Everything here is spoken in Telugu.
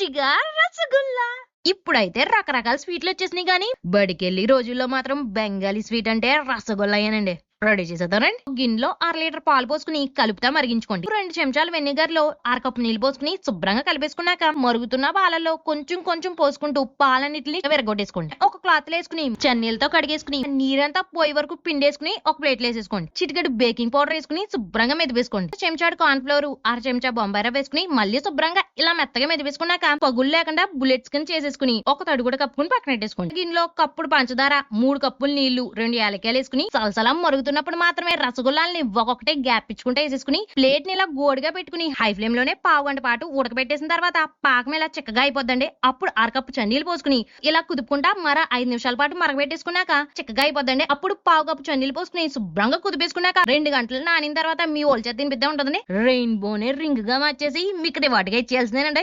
రుచిగా రసగుల్లా. ఇప్పుడైతే రకరకాల స్వీట్లు వచ్చేసినాయి గానీ బడికెళ్ళి రోజుల్లో మాత్రం బెంగాలీ స్వీట్ అంటే రసగుల్లాయేనండి. రెడీ చేసేద్దామండి. గిన్నెలో 1/2 లీటర్ పాలు పోసుకుని కలుపుతా మరిగించుకోండి. 2 చెంచాలు వెనిగర్ లో 1/2 కప్పు నీళ్లు పోసుకుని శుభ్రంగా కలిపేసుకున్నాక మరుగుతున్న పాలలో కొంచెం కొంచెం పోసుకుంటూ పాలన్నిటిని విరగొట్టేసుకోండి. ఒక క్లాత్ వేసుకుని చన్నీళ్ళతో కడిగేసుకుని నీరంతా పోయే వరకు పిండేసుకుని ఒక ప్లేట్ వేసేసుకోండి. చిటికెడు బేకింగ్ పౌడర్ వేసుకుని శుభ్రంగా మెదిపేసుకోండి. చెంచాడు కార్న్ ఫ్లోర్, 1/2 చెంచా బొంబాయి రవ్వ వేసుకుని మళ్ళీ శుభ్రంగా ఇలా మెత్తగా మెదిపేసుకున్నాక పగులు లేకుండా బుల్లెట్స్ కింద చేసేసుకుని ఒక తడి కూడా కప్పుకుని పక్కన పెట్టేసుకోండి. గిన్నెలో కప్పుడు పంచదార, 3 కప్పులు నీళ్లు, 2 యాలక్కాయలు వేసుకుని సలసలా మరుగుతున్నప్పుడు మాత్రమే రసగుల్లాల్ని ఒక్కొక్కటి గ్యాప్ ఇచ్చుకుంటే వేసేసుకుని ప్లేట్ ని ఇలా గోడిగా పెట్టుకుని హై ఫ్లేమ్ లోనే 1/2 గంట పాటు ఉడకబెట్టేసిన తర్వాత పాకం ఇలా చిక్కగా అయిపోద్దండి. అప్పుడు 1/2 కప్పు చన్నీళ్ళు పోసుకుని ఇలా కుదుపుకుంటా మరో 5 నిమిషాల పాటు మరగబెట్టేసుకున్నాక చిక్కగా అయిపోద్దండి. అప్పుడు 1/2 కప్పు చన్నీళ్ళు పోసుకుని శుభ్రంగా కుదిపేసుకున్నాక 2 గంటలు నానిన తర్వాత మీ ఓల్చేత తినిపిద్దా ఉంటుందండి. రెయిన్బోనే రింగ్ గా మార్చేసి మీకు వాటిగా ఇచ్చేయాల్సిందేనండి.